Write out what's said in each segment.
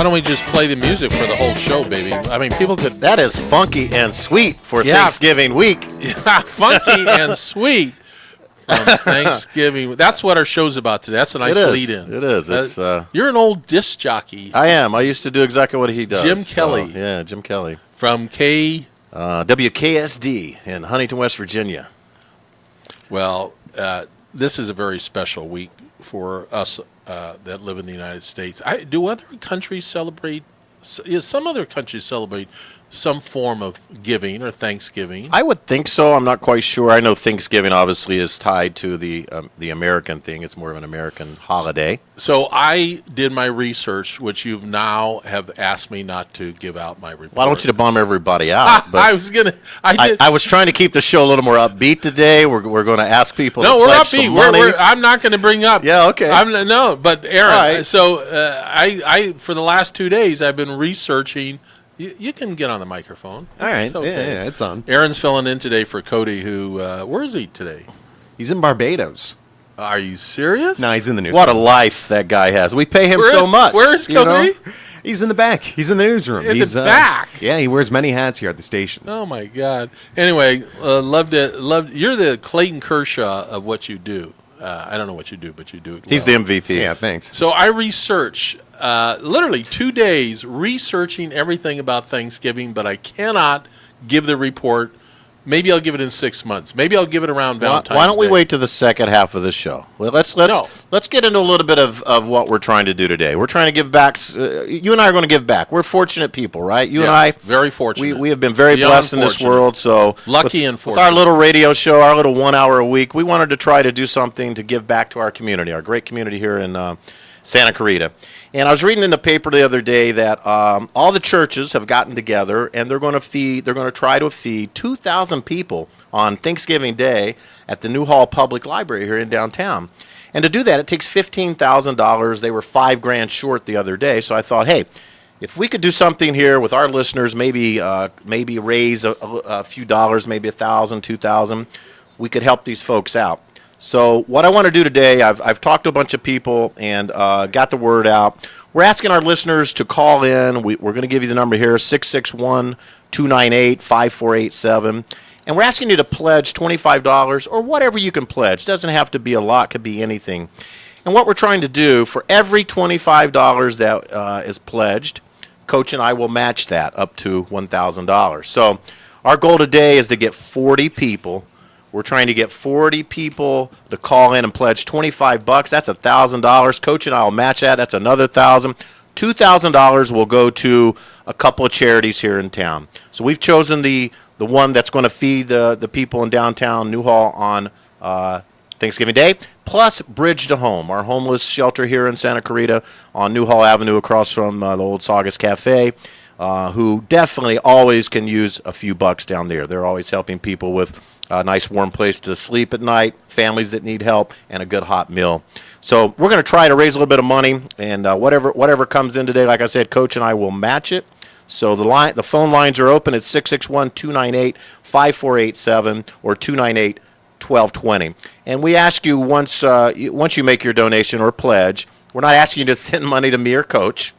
don't we just play the music for the whole show, baby? I mean, people could... That is funky and sweet for Thanksgiving week. Yeah, funky and sweet from Thanksgiving. That's what our show's about today. That's a nice lead-in. It is. It's, you're an old disc jockey. I am. I used to do exactly what he does. Jim Kelly. Yeah, Jim Kelly. From WKSD in Huntington, West Virginia. Well, this is a very special week for us that live in the United States. Do other countries celebrate? Some other countries celebrate some form of giving or Thanksgiving. I would think so. I'm not quite sure. I know Thanksgiving obviously is tied to the American thing. It's more of an American holiday. So I did my research, which you now have asked me not to give out my report. Well, I don't want you to bum everybody out. But I was trying to keep the show a little more upbeat today. We're going to ask people to pledge some money. I'm not going to bring up. Yeah, okay. But Aaron, right. So I for the last 2 days I've been researching. You can get on the microphone. All right. It's okay. Yeah, it's on. Aaron's filling in today for Cody, who, where is he today? He's in Barbados. Are you serious? No, he's in the newsroom. What a life that guy has. We pay him so much. Where is Cody? He's in the back. He's in the newsroom. In the back? Yeah, he wears many hats here at the station. Oh, my God. Anyway, you're the Clayton Kershaw of what you do. I don't know what you do, but you do it well. He's the MVP. Yeah, thanks. So I research literally 2 days researching everything about Thanksgiving, but I cannot give the report. Maybe I'll give it in 6 months. Maybe I'll give it around Valentine's Day. Why don't we wait to the second half of the show? Well, let's get into a little bit of what we're trying to do today. We're trying to give back. You and I are going to give back. We're fortunate people, right? You and I, very fortunate. We have been very blessed in this world. So lucky and fortunate. With our little radio show, our little 1 hour a week, we wanted to try to do something to give back to our community, our great community here in Santa Clarita. And I was reading in the paper the other day that all the churches have gotten together and they're going to try to feed 2,000 people on Thanksgiving Day at the Newhall Public Library here in downtown. And to do that, it takes $15,000. They were $5,000 short the other day. So I thought, hey, if we could do something here with our listeners, maybe raise a few dollars, maybe $1,000, $2,000, we could help these folks out. So what I want to do today, I've talked to a bunch of people and got the word out. We're asking our listeners to call in. We're going to give you the number here, 661-298-5487. And we're asking you to pledge $25 or whatever you can pledge. It doesn't have to be a lot. It could be anything. And what we're trying to do, for every $25 that is pledged, Coach and I will match that up to $1,000. So our goal today is to get 40 people. We're trying to get 40 people to call in and pledge $25. That's $1,000. Coach and I will match that. That's another $1,000. $2,000 will go to a couple of charities here in town. So we've chosen the one that's going to feed the people in downtown Newhall on Thanksgiving Day, plus Bridge to Home, our homeless shelter here in Santa Clarita on Newhall Avenue across from the old Saugus Cafe, who definitely always can use a few bucks down there. They're always helping people with a nice warm place to sleep at night, families that need help, and a good hot meal. So we're going to try to raise a little bit of money, and whatever comes in today, like I said, Coach and I will match it. So the phone lines are open at 661-298-5487 or 298-1220. And we ask you once you make your donation or pledge, we're not asking you to send money to me or Coach.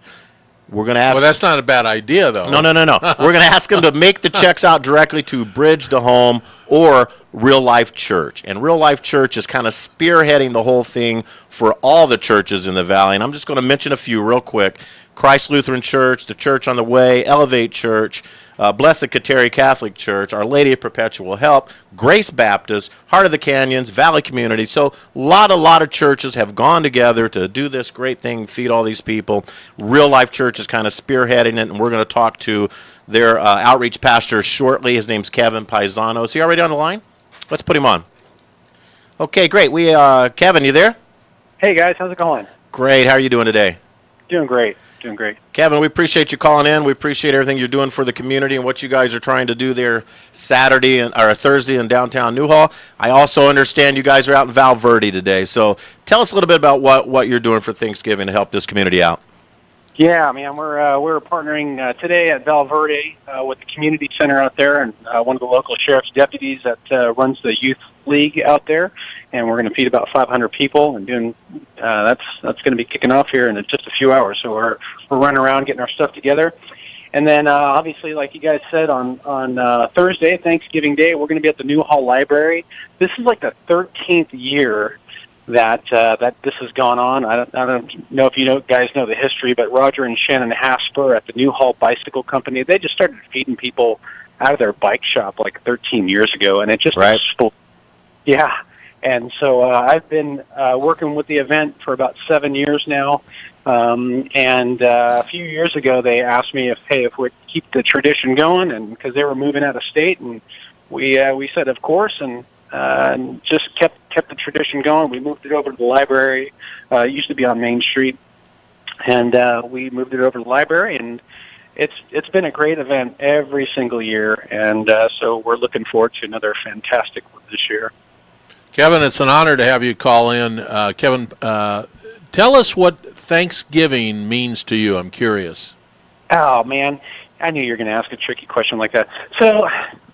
We're going to ask. Well, that's not a bad idea, though. No. We're going to ask them to make the checks out directly to Bridge to Home or Real Life Church. And Real Life Church is kind of spearheading the whole thing for all the churches in the valley. And I'm just going to mention a few real quick. Christ Lutheran Church, the Church on the Way, Elevate Church, Blessed Kateri Catholic Church, Our Lady of Perpetual Help, Grace Baptist, Heart of the Canyons, Valley Community. So a lot of churches have gone together to do this great thing, feed all these people. Real Life Church is kind of spearheading it, and we're going to talk to their outreach pastor shortly. His name's Kevin Paisano. Is he already on the line? Let's put him on. Okay, great. Kevin, you there? Hey, guys. How's it going? Great. How are you doing today? Doing great. Kevin, we appreciate you calling in. We appreciate everything you're doing for the community and what you guys are trying to do there Thursday in downtown Newhall. I also understand you guys are out in Val Verde today. So tell us a little bit about what you're doing for Thanksgiving to help this community out. Yeah, man, we're partnering today at Val Verde with the community center out there and one of the local sheriff's deputies that runs the youth league out there, and we're going to feed about 500 people and doing that's going to be kicking off here in just a few hours. So we're running around getting our stuff together. And then obviously, like you guys said, on Thursday, Thanksgiving Day, we're going to be at the New Hall Library. This is like the 13th year that this has gone on. I don't know if you guys know the history, but Roger and Shannon Hasper at the New Hall Bicycle Company, they just started feeding people out of their bike shop like 13 years ago, and it just exploded. Yeah. And so I've been working with the event for about 7 years now. And a few years ago, they asked me if we'd keep the tradition going, and because they were moving out of state, and we said of course, and just kept the tradition going. We moved it over to the library. It used to be on Main Street, and we moved it over to the library, and it's been a great event every single year, and so we're looking forward to another fantastic one this year. Kevin, it's an honor to have you call in. Kevin, tell us what Thanksgiving means to you. I'm curious. Oh, man. I knew you were going to ask a tricky question like that. So,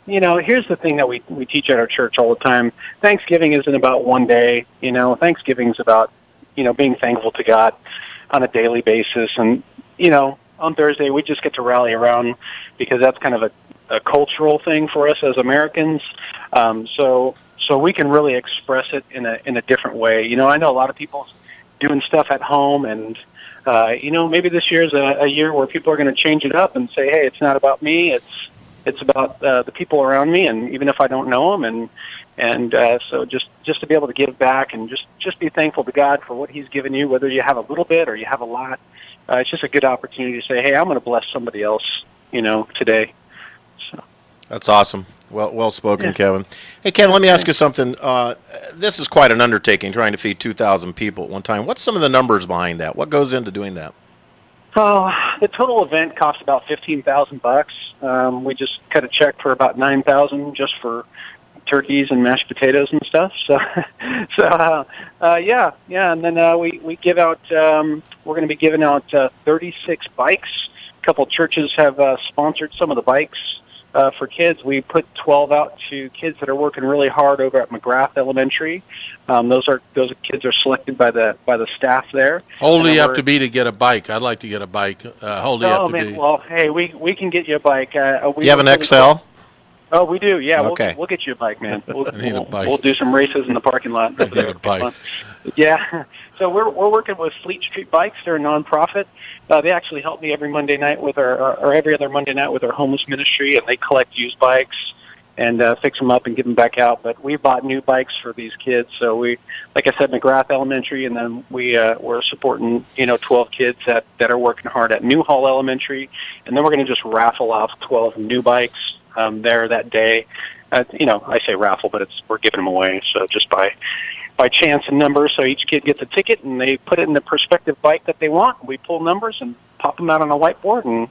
here's the thing that we teach at our church all the time. Thanksgiving isn't about one day. Thanksgiving's about, being thankful to God on a daily basis. And, on Thursday, we just get to rally around because that's kind of a cultural thing for us as Americans. So we can really express it in a different way. I know a lot of people doing stuff at home, and maybe this year is a year where people are going to change it up and say, hey, it's not about me, it's about the people around me, and even if I don't know them, and so just to be able to give back and just be thankful to God for what He's given you, whether you have a little bit or you have a lot. It's just a good opportunity to say, hey, I'm going to bless somebody else, today. So That's awesome. Well spoken, Kevin. Hey, Kevin, let me ask you something. This is quite an undertaking, trying to feed 2,000 people at one time. What's some of the numbers behind that? What goes into doing that? The total event costs about $15,000. We just cut a check for about $9,000 just for turkeys and mashed potatoes and stuff. So, yeah. And then we give out. We're going to be giving out 36 bikes. A couple churches have sponsored some of the bikes. For kids, we put 12 out to kids that are working really hard over at McGrath Elementary. Those kids are selected by the staff there. How old do you have to be to get a bike? I'd like to get a bike. How old do you have to be? Well, hey, we can get you a bike. Do you have an XL? Oh, we do. Yeah, okay. We'll get you a bike, man. I need a bike. We'll do some races in the parking lot. I need a bike. Yeah. So we're working with Fleet Street Bikes. They're a nonprofit. They actually help me every Monday night with or every other Monday night with our homeless ministry, and they collect used bikes and fix them up and give them back out. But we bought new bikes for these kids. So we, like I said, McGrath Elementary, and then we're supporting 12 kids that are working hard at New Hall Elementary, and then we're going to just raffle off 12 new bikes there that day. I say raffle, but we're giving them away. So just by chance and numbers. So each kid gets a ticket, and they put it in the prospective bike that they want. We pull numbers and pop them out on a whiteboard, and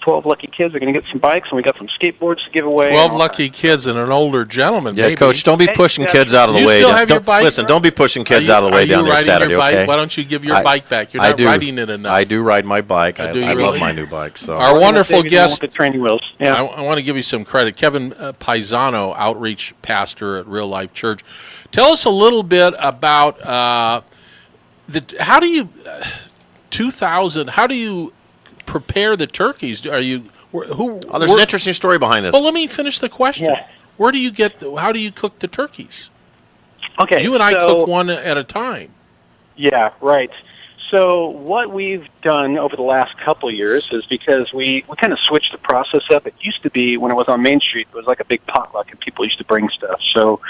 12 lucky kids are going to get some bikes, and we got some skateboards to give away. 12 lucky kids and an older gentleman. Yeah, maybe. Coach, don't be pushing kids out of the You way. still have your bike? Listen, don't be pushing kids out of the way down there Saturday, your bike? okay? Why don't you give your bike back? You're not riding it enough. I do ride my bike. I Do you love really? my new bike. So Our wonderful guest, the training wheels. Yeah. I want to give you some credit. Kevin Paisano, outreach pastor at Real Life Church. Tell us a little bit about how do you 2,000? How do you prepare the turkeys? Are you there's an interesting story behind this. Well, let me finish the question. Yeah. Where do you how do you cook the turkeys? Okay. You and I cook one at a time. Yeah, right. So what we've done over the last couple years is because we kind of switched the process up. It used to be when it was on Main Street, it was like a big potluck, and people used to bring stuff. So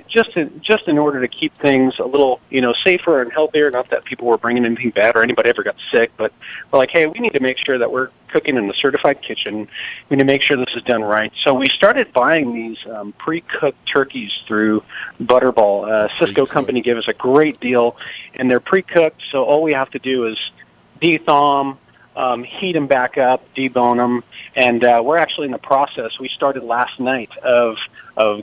just in order to keep things a little safer and healthier, not that people were bringing anything bad or anybody ever got sick, but we're like, hey, we need to make sure that we're cooking in a certified kitchen. We need to make sure this is done right. So we started buying these pre-cooked turkeys through Butterball. Cisco company gave us a great deal, and they're pre-cooked, so all we have to do is de-thaw them, heat them back up, debone them, and we're actually in the process. We started last night of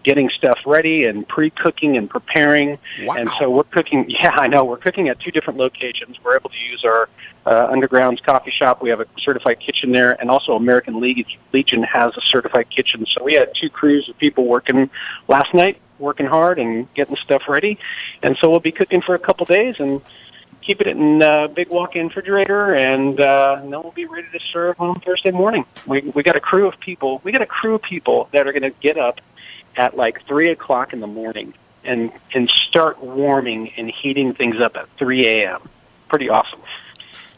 getting stuff ready and pre-cooking and preparing. Wow. And so we're cooking. Yeah, I know. We're cooking at 2 different locations. We're able to use our Underground's coffee shop. We have a certified kitchen there, and also American Legion has a certified kitchen. So we had 2 crews of people working last night working hard and getting stuff ready. And so we'll be cooking for a couple days and keep it in a big walk-in refrigerator, and then we'll be ready to serve on Thursday morning. We got a crew of people. We got a crew of people that are going to get up at like 3 o'clock in the morning and start warming and heating things up at 3 a.m. Pretty awesome.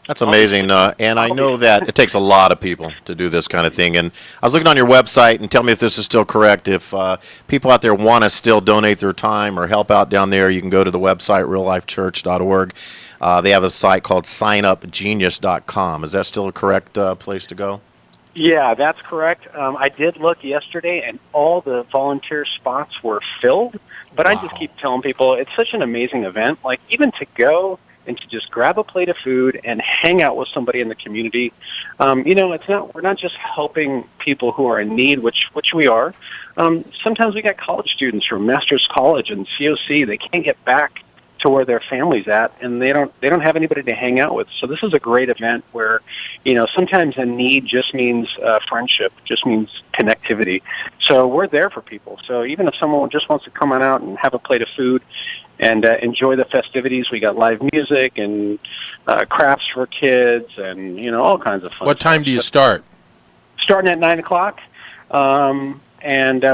That's amazing, and I know that it takes a lot of people to do this kind of thing. And I was looking on your website, and tell me if this is still correct. If people out there want to still donate their time or help out down there, you can go to the website, reallifechurch.org. They have a site called signupgenius.com. Is that still a correct place to go? Yeah, that's correct. I did look yesterday, and all the volunteer spots were filled. But I just keep telling people it's such an amazing event. Like, even to go and to just grab a plate of food and hang out with somebody in the community. We're not just helping people who are in need, which we are. Sometimes we got college students from Master's College and COC. They can't get back to where their family's at, and they don't have anybody to hang out with. So this is a great event where, sometimes a need just means friendship, just means connectivity. So we're there for people. So even if someone just wants to come on out and have a plate of food and enjoy the festivities, we got live music and crafts for kids and, all kinds of fun. What time do you start? Starting at 9 o'clock, and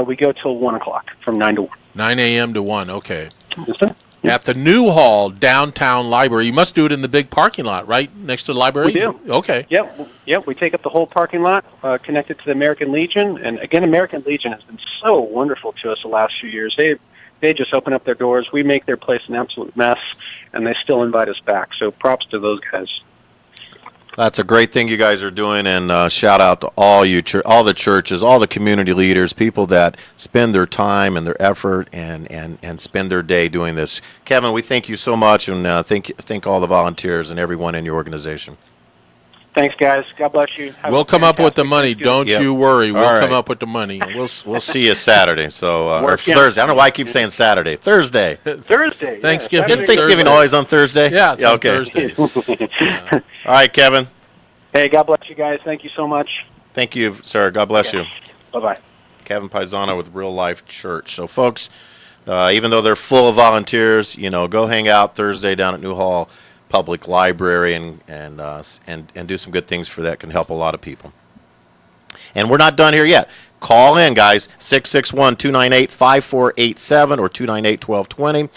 we go till 1 o'clock, from 9 to 1. 9 a.m. to 1, okay. Yes, sir. At the new hall, downtown library. You must do it in the big parking lot, right, next to the library? We do. Okay. Yep. We take up the whole parking lot, connected to the American Legion. And again, American Legion has been so wonderful to us the last few years. They just open up their doors. We make their place an absolute mess, and they still invite us back. So props to those guys. That's a great thing you guys are doing, and shout out to all all the churches, all the community leaders, people that spend their time and their effort and spend their day doing this. Kevin, we thank you so much, and thank all the volunteers and everyone in your organization. Thanks, guys. God bless you. We'll come up with the money. Don't Yep. you worry. We'll All come right. up with the money. We'll see you Saturday, or Working. Thursday. I don't know why I keep saying Saturday. Thursday. Thursday. Thanksgiving. Isn't Thanksgiving Thursday. always on Thursday? Yeah, it's on okay. Thursday. All right, Kevin. Hey, God bless you guys. Thank you so much. Thank you, sir. God bless you. Bye-bye. Kevin Paisano with Real Life Church. So, folks, even though they're full of volunteers, go hang out Thursday down at New Hall Public Library and do some good things for that. Can help a lot of people. And we're not done here yet. Call in, guys, 661-298-5487 or 298-1220.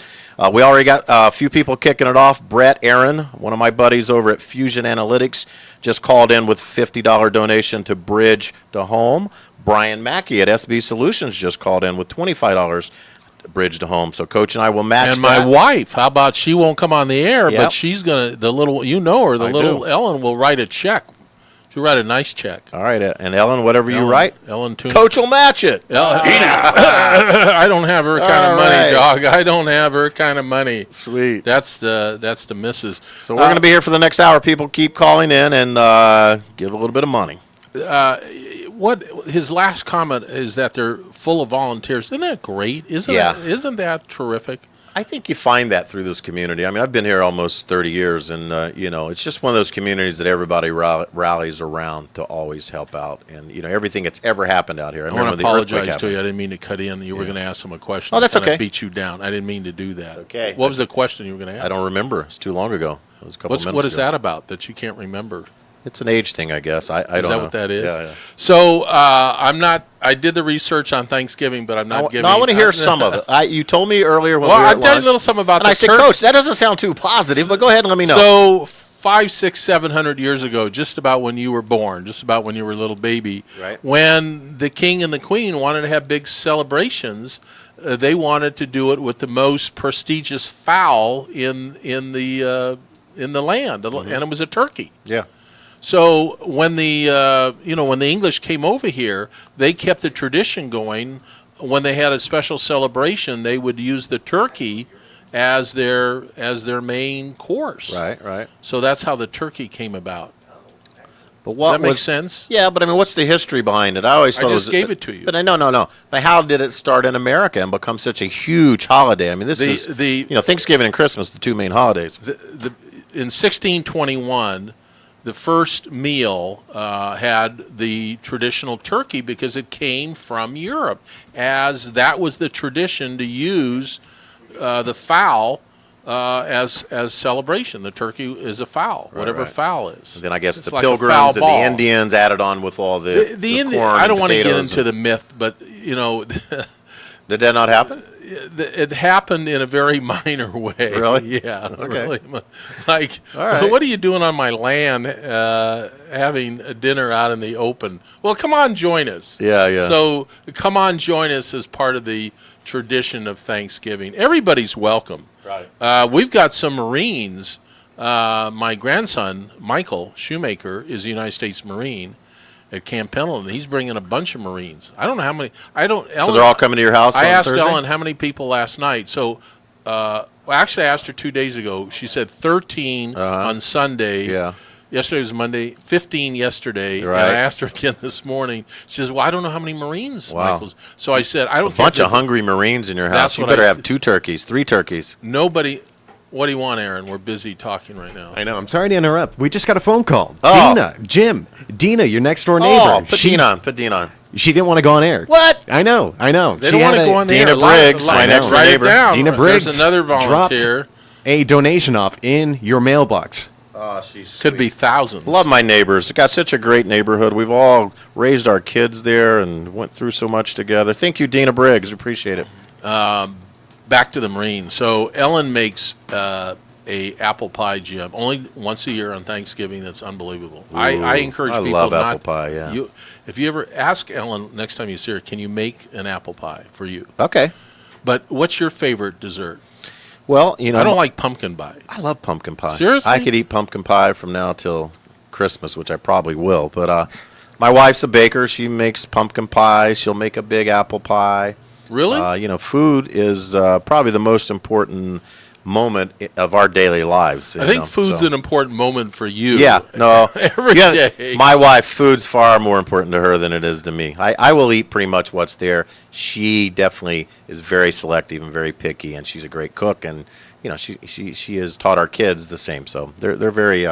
We already got a few people kicking it off. Brett Aaron, one of my buddies over at Fusion Analytics, just called in with $50 donation to Bridge to Home. Brian Mackey at SB Solutions just called in with $25 Bridge to Home. So Coach and I will match And my that. wife, how about she won't come on the air, Yep. but she's going to, the little Ellen will write a check. She'll write a nice check. All right, and Ellen, whatever you write, Ellen Tunick. Coach will match it. I don't have her kind All of money, right. dog. I don't have her kind of money. Sweet. That's the missus. So we're going to be here for the next hour. People keep calling in and give a little bit of money. What his last comment is that they're full of volunteers. Isn't that great? Isn't that terrific? I think you find that through this community. I mean, I've been here almost 30 years, and, it's just one of those communities that everybody rallies around to always help out. And, everything that's ever happened out here. I want to apologize to you. I didn't mean to cut in. You were going to ask him a question. Oh, that's and I okay. beat you down. I didn't mean to do that. Okay. What was the question you were going to ask? I don't remember. It's too long ago. It was a couple minutes ago. What is that about that you can't remember? It's an age thing, I guess. I don't know. Is that what that is? Yeah. So I'm not. I did the research on Thanksgiving, but I'm not giving. No, I want to hear some of it. You told me earlier when Well, we were at I'll tell you a lunch, little something about and the I said, turkey. Coach, that doesn't sound too positive, but go ahead and let me know. So 500, 600, 700 years ago, just about when you were born, just about when you were a little baby, Right. when the king and the queen wanted to have big celebrations, they wanted to do it with the most prestigious fowl in the land, and it was a turkey. Yeah. So when the when the English came over here, they kept the tradition going. When they had a special celebration, they would use the turkey as their main course. Right. So that's how the turkey came about. But what Does that make sense? Yeah, but I mean, what's the history behind it? I always thought just gave it to you. But no. But how did it start in America and become such a huge holiday? I mean, this is Thanksgiving and Christmas, the two main holidays. In 1621, the first meal had the traditional turkey because it came from Europe, as that was the tradition to use the fowl as celebration. The turkey is a fowl, whatever right. fowl is. Then I guess It's the like a fowl Pilgrims and ball. the Indians added on with all the Indian, corn I don't and want to get potatoes into the myth, but Did that not happen? it happened in a very minor way. Really? Yeah. Okay. Really. Like, All right. what are you doing on my land having a dinner out in the open? Well, come on, join us. Yeah. So come on, join us as part of the tradition of Thanksgiving. Everybody's welcome. Right. We've got some Marines. My grandson, Michael Shoemaker, is a United States Marine at Camp Pendleton. He's bringing a bunch of Marines. I don't know how many. So they're all coming to your house I on asked Thursday? Ellen how many people last night. So, actually, I asked her 2 days ago. She said 13 on Sunday. Yeah. Yesterday was Monday. 15 yesterday. Right. And I asked her again this morning. She says, "Well, I don't know how many Marines, Wow. Michael's." So I said, "I don't A bunch care. of hungry Marines in your That's house. You what better I- have 2 turkeys, 3 turkeys. Nobody. What do you want, Aaron? We're busy talking right now. I know. I'm sorry to interrupt. We just got a phone call. Oh. Dina, Jim, Dina, your next door neighbor. Oh, put Dean on. Put Dean on. She didn't want to go on air. What? I know. They She don't want had to go on the Dina air. Briggs, my Line- next write neighbor. it down. Dina Briggs There's another dropped volunteer. a donation off in your mailbox. Oh, she's Could be thousands. Love my neighbors. Got such a great neighborhood. We've all raised our kids there and went through so much together. Thank you, Dina Briggs. Appreciate it. Back to the Marines. So Ellen makes a apple pie, Jim, only once a year on Thanksgiving. That's unbelievable. I encourage I people love not. apple pie, yeah. If you ever ask Ellen next time you see her, can you make an apple pie for you? Okay. But what's your favorite dessert? Well, you know, I don't like pumpkin pie. I love pumpkin pie. Seriously? I could eat pumpkin pie from now till Christmas, which I probably will. But my wife's a baker. She makes pumpkin pie. She'll make a big apple pie. Really? You know, food is probably the most important moment of our daily lives. I think food's an important moment for you. Yeah, no. Every Yeah, day. My wife, food's far more important to her than it is to me. I will eat pretty much what's there. She definitely is very selective and very picky, and she's a great cook. And you know, she has taught our kids the same. So they're very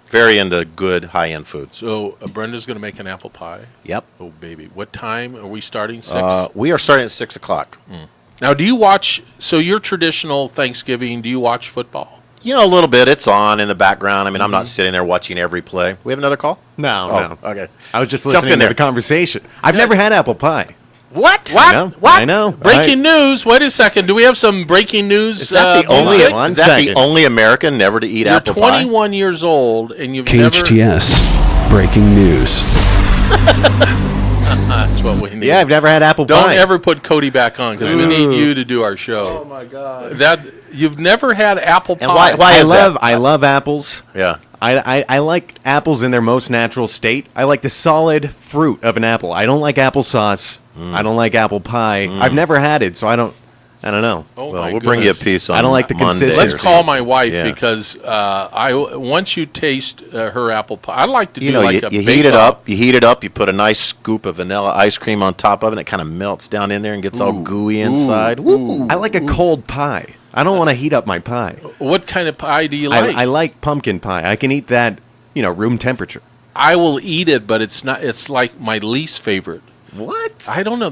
very into good high end food. So Brenda's going to make an apple pie. Yep. Oh baby, what time are we starting? 6. We are starting at 6:00. Now, do you watch? So your traditional Thanksgiving? Do you watch football? You know, a little bit. It's on in the background. I mean, I'm not sitting there watching every play. We have another call? No. Okay. I was just Jump listening in to there. the conversation. I've never had apple pie. What? What? I know. What? I know. Breaking news. Wait a second. Do we have some breaking news? Is that the only? music? One Is that the second. only American never to eat You're apple pie? 21 years old and you've never. KHTS breaking news. That's what we need. Yeah, I've never had apple Don't pie. ever put Cody back on because we need you to do our show. Oh my God. That you've never had apple pie. And why is that? I love apples. Yeah. I like apples in their most natural state. I like the solid fruit of an apple. I don't like applesauce. I don't like apple pie. I've never had it, so I don't know. Oh Well, my we'll bring you a goodness. piece on I don't like the Monday. consistency. Let's call my wife Yeah. because once you taste her apple pie, I'd like to do You know, like you a heat it bake-off. up. You heat it up. You put a nice scoop of vanilla ice cream on top of it, and it kind of melts down in there and gets all gooey inside. Woo. I like a cold pie. I don't want to heat up my pie. What kind of pie do you like? I like pumpkin pie. I can eat that, room temperature. I will eat it, but it's not. It's like my least favorite. What? I don't know.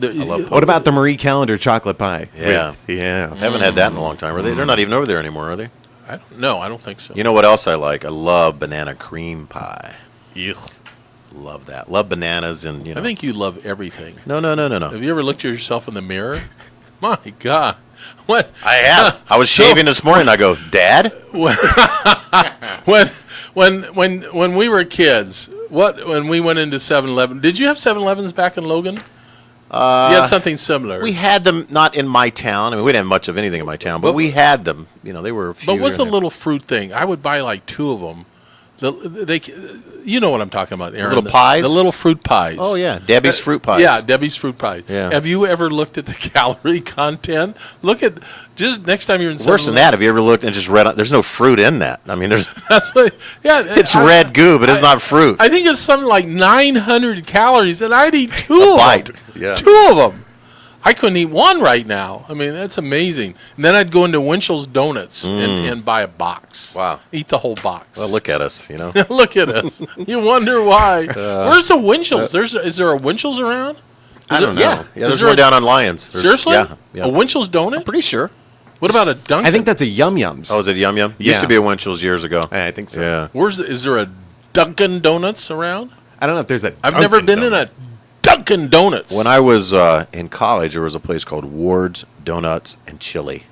What about the Marie Callender chocolate pie? Yeah. Yeah. Haven't had that in a long time. Are they? They're not even over there anymore, are they? I don't know. I don't think so. You know what else I like? I love banana cream pie. Love that. Love bananas and I think you love everything. No. Have you ever looked at yourself in the mirror? My God, what? I have. I was shaving this morning. I go, Dad. When we were kids, when we went into 7-Eleven, did you have 7-Elevens back in Logan? You had something similar. We had them not in my town. I mean, we didn't have much of anything in my town, but we had them. They were a few. But what's here the and there. little fruit thing? I would buy like 2 of them. You know what I'm talking about, Aaron. Little pies? The little fruit pies. Oh yeah, Debbie's fruit pies. Yeah, Debbie's fruit pies. Yeah. Have you ever looked at the calorie content? Look at just next time you're in. Worse than that, have you ever looked and just read? There's no fruit in that. I mean, there's. That's what, yeah. It's red goo, but it's not fruit. I think it's something like 900 calories, and I'd eat 2 of bite, them. yeah. 2 of them. I couldn't eat one right now. I mean, that's amazing. And then I'd go into Winchell's Donuts and buy a box. Wow. Eat the whole box. Well, look at us, you know. Look at us. You wonder why. Where's the Winchell's? Is there a Winchell's around? I don't know. Yeah. Yeah, there's one down on Lyons. Seriously? Yeah. A Winchell's donut? Pretty sure. What about a Dunkin'? I think that's a Yum Yums. Oh, is it Yum Yum? Yeah. Used to be a Winchell's years ago. I think so. Yeah. Is there a Dunkin' Donuts around? I don't know if there's a. I've never been in a Dunkin' Donuts. When I was in college, there was a place called Ward's Donuts and Chili.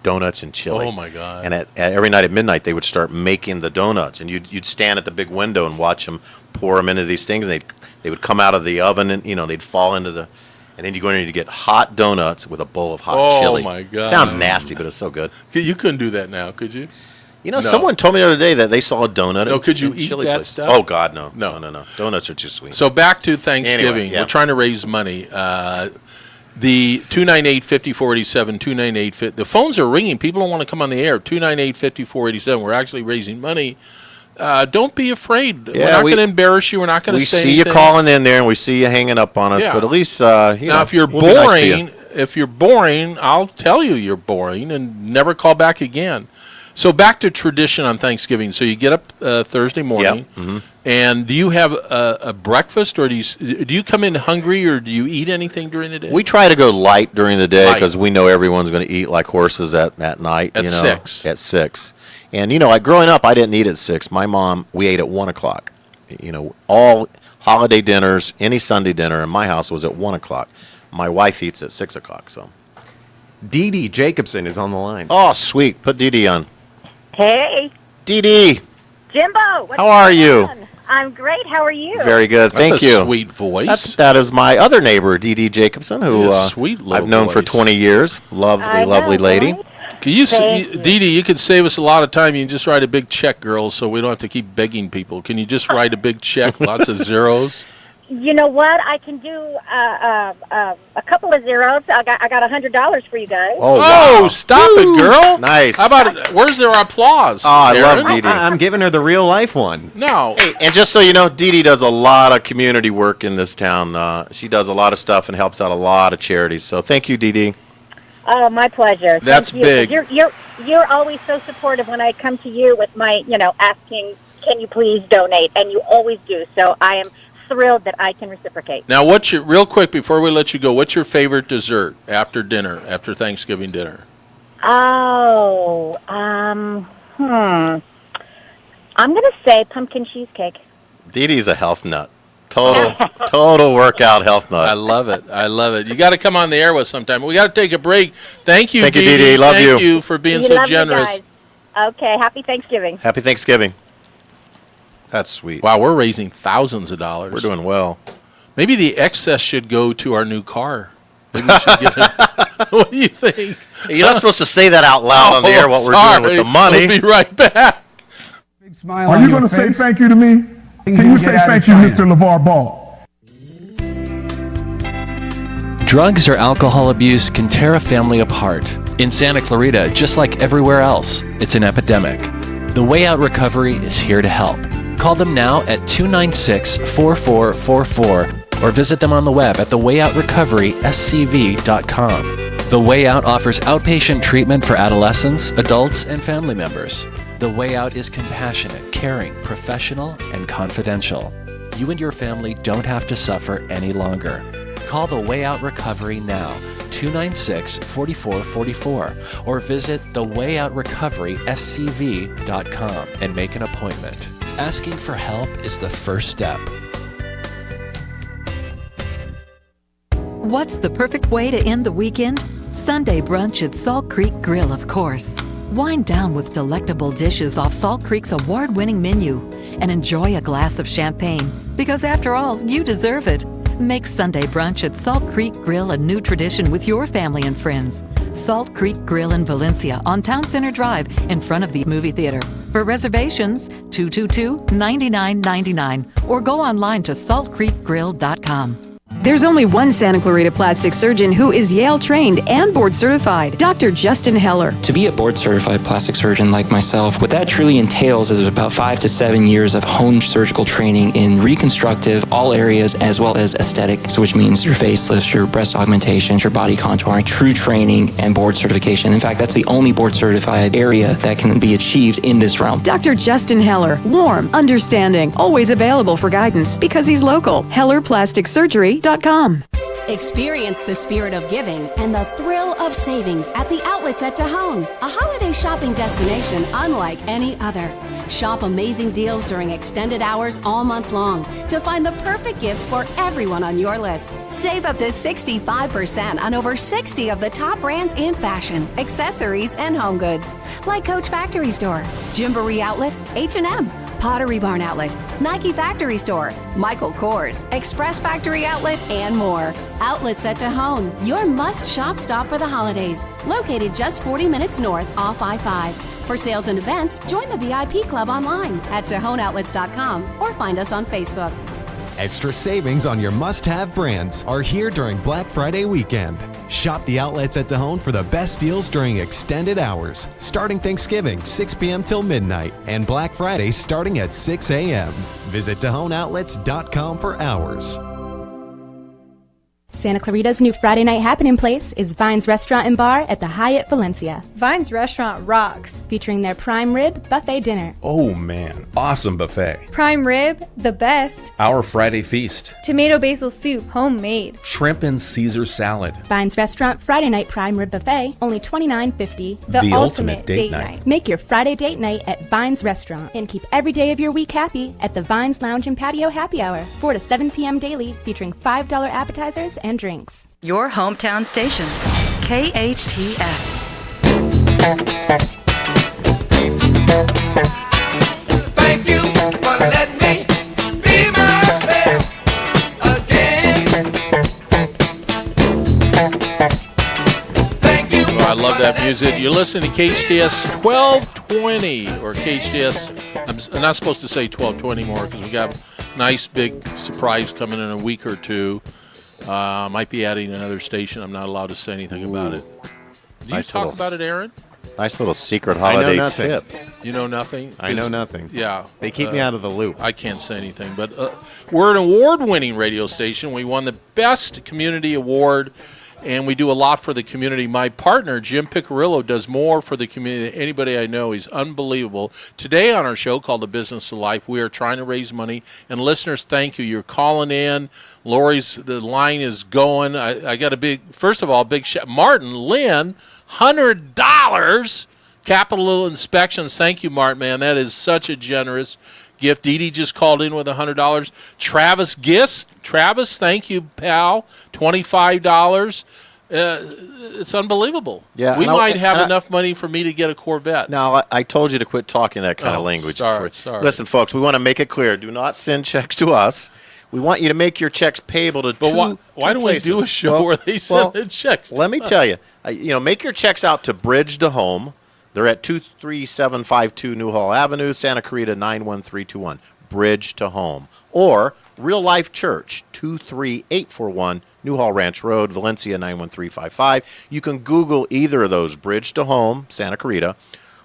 Donuts and chili. Oh, my God. And at every night at midnight, they would start making the donuts, and you'd stand at the big window and watch them pour them into these things, and they would come out of the oven, and they'd fall into the, and then you go in and you get hot donuts with a bowl of hot chili. Oh, my God. Sounds nasty, but it's so good. You couldn't do that now, could you? No. Someone told me the other day that they saw a donut. No, could you in eat chili that place. stuff? Oh God, no. No. Donuts are too sweet. So back to Thanksgiving. Anyway, yeah. We're trying to raise money. The 298-5487, 298 the phones are ringing. People don't want to come on the air. 298-5487. We're actually raising money. Don't be afraid. We're not going to embarrass you. We're not going to say see anything. you calling in there, and we see you hanging up on us. Yeah. But at least Now, if you're we'll be nice to you. if you're boring, I'll tell you you're boring and never call back again. So back to tradition on Thanksgiving. So you get up Thursday morning, and do you have a breakfast, or do you come in hungry, or do you eat anything during the day? We try to go light during the day because we know everyone's going to eat like horses at night. At 6. At 6. And, like growing up, I didn't eat at 6. My mom, we ate at 1 o'clock. All holiday dinners, any Sunday dinner in my house was at 1 o'clock. My wife eats at 6 o'clock. So. Dee Dee Jacobson is on the line. Oh, sweet. Put Dee Dee on. Hey, Dee Dee. Jimbo. What's How are going you? on? I'm great. How are you? Very good. That's Thank a you. sweet voice. That is my other neighbor, Dee Dee Jacobson, who Yeah, sweet little I've known for voice. 20 years. Lovely lady. Right? Can you, Thank you. Dee Dee, you could save us a lot of time. You can just write a big check, girls, so we don't have to keep begging people. Can you just write a big check, lots of zeros? You know what? I can do a couple of zeros. I got $100 for you guys. Oh, Oh, wow. stop it, girl. Nice. How about it? Where's their applause? Oh, I love Aaron? Dee Dee. I'm giving her the real life one. No. Hey, and just so you know, Dee Dee does a lot of community work in this town. She does a lot of stuff and helps out a lot of charities. So thank you, Dee Dee. Oh, my pleasure. That's Thank you. big. You're always so supportive when I come to you with my, asking, can you please donate? And you always do. So I am thrilled that I can reciprocate. Now, real quick before we let you go, what's your favorite dessert after dinner, after Thanksgiving dinner? Oh, I'm going to say pumpkin cheesecake. Dee Dee's a health nut. Total workout health nut. I love it. I love it. You got to come on the air with sometime. We got to take a break. Thank you, Thank you, Dee Dee Dee. Love you. Thank you for being We so love you generous. guys. Okay, happy Thanksgiving. Happy Thanksgiving. That's sweet. Wow, we're raising thousands of dollars. We're doing well. Maybe the excess should go to our new car. Maybe we should get it. What do you think? You're not supposed to say that out loud on the air, what we're doing with the money. We'll be right back. Big smile Are on you your going to say face. thank you to me? Things Can you you get say out of thank you, China. Mr. LeVar Ball? Drugs or alcohol abuse can tear a family apart. In Santa Clarita, just like everywhere else, it's an epidemic. The Way Out Recovery is here to help. Call them now at 296-4444 or visit them on the web at thewayoutrocoveryscv.com. The Way Out offers outpatient treatment for adolescents, adults, and family members. The Way Out is compassionate, caring, professional, and confidential. You and your family don't have to suffer any longer. Call the Way Out Recovery now, 296-4444, or visit thewayoutrocoveryscv.com and make an appointment. Asking for help is the first step. What's the perfect way to end the weekend? Sunday brunch at Salt Creek Grill, of course. Wind down with delectable dishes off Salt Creek's award-winning menu and enjoy a glass of champagne, because after all, you deserve it. Make Sunday brunch at Salt Creek Grill a new tradition with your family and friends. Salt Creek Grill in Valencia on Town Center Drive in front of the movie theater. For reservations, 222-9999 or go online to saltcreekgrill.com. There's only one Santa Clarita plastic surgeon who is Yale trained and board certified, Dr. Justin Heller. To be a board-certified plastic surgeon like myself, what that truly entails is about 5 to 7 years of honed surgical training in reconstructive, all areas, as well as aesthetics, which means your facelifts, your breast augmentations, your body contouring, true training, and board certification. In fact, that's the only board-certified area that can be achieved in this realm. Dr. Justin Heller, warm, understanding, always available for guidance because he's local. HellerPlasticSurgery.com. Experience the spirit of giving and the thrill of savings at the Outlets at Tejon, a holiday shopping destination unlike any other. Shop amazing deals during extended hours all month long to find the perfect gifts for everyone on your list. Save up to 65% on over 60 of the top brands in fashion, accessories, and home goods, like Coach Factory Store, Gymboree Outlet, H&M, Pottery Barn Outlet, Nike Factory Store, Michael Kors, Express Factory Outlet, and more. Outlets at Tejon, your must-shop stop for the holidays. Located just 40 minutes north off I-5. For sales and events, join the VIP Club online at TejonOutlets.com or find us on Facebook. Extra savings on your must-have brands are here during Black Friday weekend. Shop the Outlets at Tejon for the best deals during extended hours, starting Thanksgiving 6 p.m. till midnight, and Black Friday starting at 6 a.m. Visit TejonOutlets.com for hours. Santa Clarita's new Friday night happening place is Vine's Restaurant and Bar at the Hyatt Valencia. Vine's Restaurant rocks. Featuring their prime rib buffet dinner. Oh man, awesome buffet. Prime rib, the best. Our Friday feast. Tomato basil soup, homemade. Shrimp and Caesar salad. Vine's Restaurant Friday night prime rib buffet, only $29.50. The ultimate date night. Make your Friday date night at Vine's Restaurant and keep every day of your week happy at the Vine's Lounge and Patio Happy Hour, 4 to 7 p.m. daily, featuring $5 appetizers and drinks. Your hometown station, KHTS. Thank you for letting me be myself again. Thank you. Oh, I love that music. You're listening to KHTS 1220 or KHTS. I'm not supposed to say 1220 anymore because we got a nice big surprise coming in a week or two. Might be adding another station. I'm not allowed to say anything about it. Do you talk about it, Aaron? Nice little secret holiday tip. You know nothing? I know nothing. Yeah. They keep me out of the loop. I can't say anything. But we're an award-winning radio station. We won the Best Community Award, and we do a lot for the community. My partner, Jim Piccirillo, does more for the community than anybody I know. He's unbelievable. Today on our show called The Business of Life, we are trying to raise money. And listeners, thank you. You're calling in. Lori's, the line is going. I got a big, first of all, big shout. Martin Lynn, $100. Capital Inspections. Thank you, Martin, man. That is such a generous gift. Dee Dee just called in with $100. Travis Gist. Travis, thank you, pal. $25. It's unbelievable. Yeah, we might have enough money for me to get a Corvette. Now, I told you to quit talking that kind of language. Sorry. Listen, folks, we want to make it clear. Do not send checks to us. We want you to make your checks payable to why don't we do a show where they send in checks to Let me tell you. Make your checks out to Bridge to Home. They're at 23752 Newhall Avenue, Santa Clarita 91321. Bridge to Home. Or Real Life Church, 23841 Newhall Ranch Road, Valencia 91355. You can Google either of those, Bridge to Home, Santa Clarita,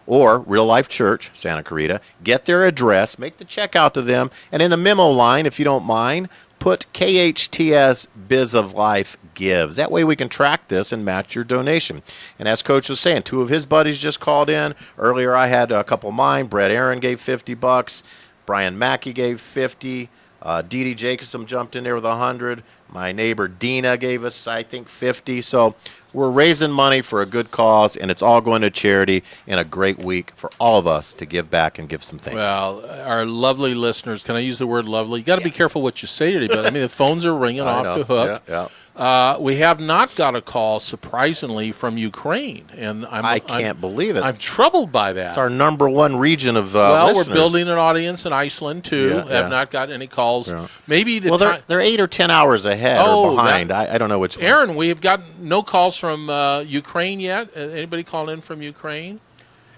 or Real Life Church, Santa Clarita. Get their address, make the check out to them, and in the memo line, if you don't mind, put KHTS Biz of Life Gives. That way we can track this and match your donation. And as Coach was saying, 2 of his buddies just called in. Earlier I had a couple of mine. Brett Aaron gave $50. Brian Mackey gave $50. Dee Dee Jacobson jumped in there with $100. My neighbor Dina gave us, I think, $50. So we're raising money for a good cause, and it's all going to charity in a great week for all of us to give back and give some thanks. Well, our lovely listeners, can I use the word lovely? You got to be careful what you say today, but I mean, the phones are ringing off the hook. Yeah. We have not got a call, surprisingly, from Ukraine, and I can't believe it. I'm troubled by that. It's our number one region of well, listeners. we're building an audience in Iceland too. Have not got any calls. Yeah. Maybe they're 8 or 10 hours ahead or behind. I don't know which one. Aaron, we have got no calls from Ukraine yet. Anybody calling in from Ukraine?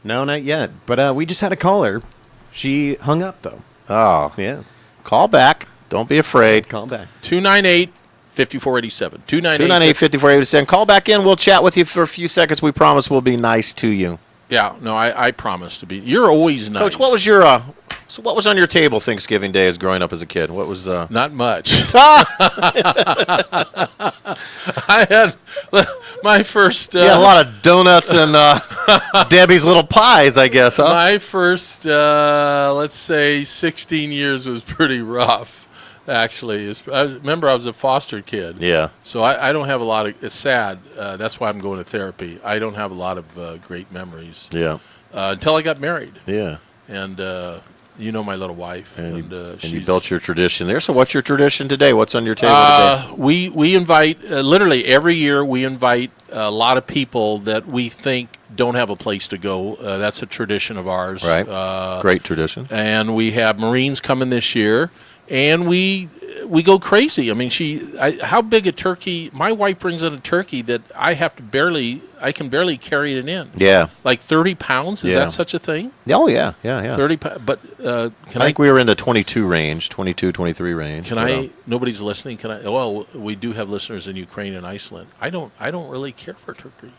No, not yet. But we just had a caller. She hung up though. Oh, yeah. Call back. Don't be afraid. Call back. 298 5487. 298-5487. Call back in. We'll chat with you for a few seconds. We promise we'll be nice to you. Yeah, no, I promise to be. You're always nice. Coach, what was your so what was on your table Thanksgiving Day as growing up as a kid? What was Not much. I had my first a lot of donuts and Debbie's little pies, I guess, huh? My first let's say 16 years was pretty rough. Actually, I remember I was a foster kid. Yeah. So I don't have a lot of. It's sad. That's why I'm going to therapy. I don't have a lot of great memories. Yeah. Until I got married. Yeah. And you know my little wife. And you built your tradition there. So what's your tradition today? What's on your table today? We invite literally every year. We invite a lot of people that we think don't have a place to go. That's a tradition of ours. Right. Great tradition. And we have Marines coming this year. And we go crazy. I mean, how big a turkey? My wife brings in a turkey that I can barely carry it in. Yeah. Like 30 pounds? Is Yeah. that such a thing? Oh, yeah. Yeah. 30 pounds. But I think we were in the 22 range, 22, 23 range. Nobody's listening. Well, we do have listeners in Ukraine and Iceland. I don't really care for turkey.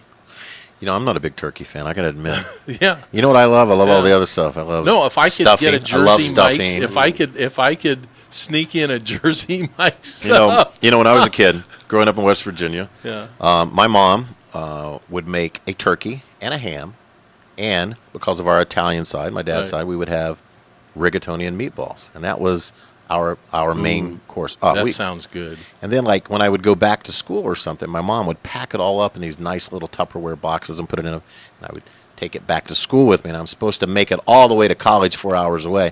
You know, I'm not a big turkey fan, I got to admit. Yeah. You know what I love? I love all the other stuff. I love if I could stuffing. get a Jersey I love Mike's, stuffing. if I could sneak in a Jersey Mike's. You know, when I was a kid, growing up in West Virginia, yeah. My mom would make a turkey and a ham, and because of our Italian side, my dad's side, we would have rigatoni and meatballs, and that was our main course. That sounds good. And then, like, when I would go back to school or something, my mom would pack it all up in these nice little Tupperware boxes and put it in and I would take it back to school with me, and I'm supposed to make it all the way to college 4 hours away.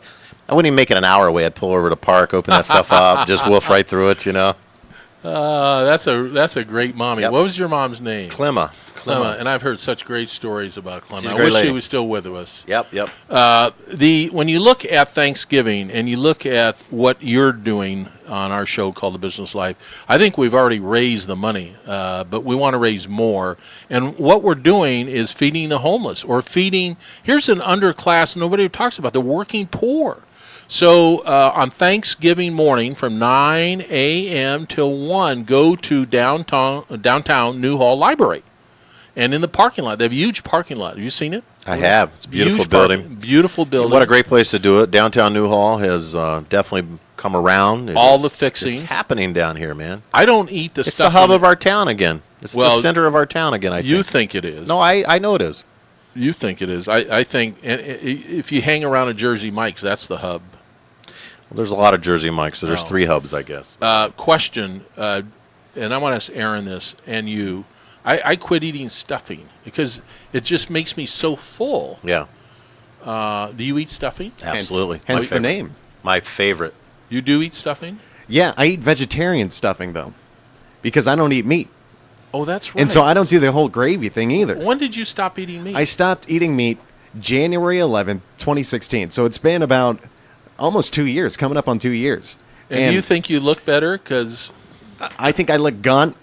I wouldn't even make it an hour away. I'd pull over to the park, open that stuff up, just wolf right through it, you know. That's a great mommy. Yep. What was your mom's name? Clemma. And I've heard such great stories about Clemma. She's a I great wish lady. she was still with us. Yep. When you look at Thanksgiving and you look at what you're doing on our show called The Business Life, I think we've already raised the money, but we want to raise more. And what we're doing is feeding the homeless or here's an underclass nobody talks about, the working poor. So on Thanksgiving morning from 9 a.m. till 1, go to downtown New Hall Library. And in the parking lot, they have a huge parking lot. Have you seen it? I have. It's a beautiful building. Beautiful building. What a great place to do it. Downtown New Hall has definitely come around. The fixings. It's happening down here, man. I don't eat the It's stuff. the hub of our town again. It's the center of our town again, I think. You think it is. No, I know it is. You think it is. I think if you hang around a Jersey Mike's, that's the hub. Well, there's a lot of Jersey Mike's, so there's 3 hubs, I guess. Question, and I want to ask Aaron this, and you. I quit eating stuffing because it just makes me so full. Yeah. Do you eat stuffing? Absolutely. Hence the name. My favorite. You do eat stuffing? Yeah, I eat vegetarian stuffing, though, because I don't eat meat. Oh, that's right. And so I don't do the whole gravy thing either. When did you stop eating meat? I stopped eating meat January 11th, 2016. So it's been about almost 2 years, coming up on 2 years. And do you think you look better? Because I think I look gaunt.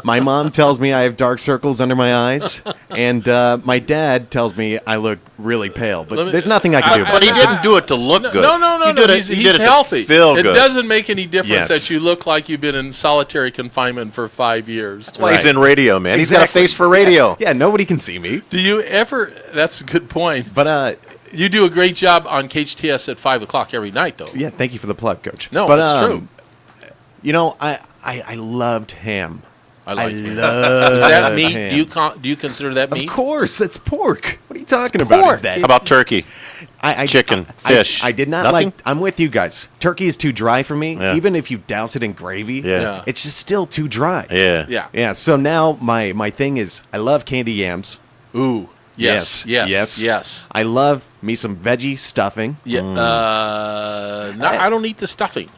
My mom tells me I have dark circles under my eyes, and my dad tells me I look really pale. But there's nothing I can do about But he it. didn't do it to look good. No. He did it He's to healthy. feel it good. doesn't make any difference Yes. that you look like you've been in solitary confinement for 5 years. That's why he's in radio, man. He's got a Exactly. face for radio. Yeah, nobody can see me. Do you ever? That's a good point. But You do a great job on KHTS at 5 o'clock every night, though. yeah, thank you for the plug, Coach. No, but, it's true. You know, I loved ham. I like ham. love Is that meat? ham. Do you consider that meat? Of course, that's pork. What are you talking It's about? pork. Is that? How about turkey? Chicken, fish? I did not Nothing? like. I'm with you guys. Turkey is too dry for me. Yeah. Even if you douse it in gravy, Yeah. it's just still too dry. Yeah. Yeah. Yeah. So now my thing is I love candy yams. Ooh. Yes. I love me some veggie stuffing. Yeah. No, I don't eat the stuffing.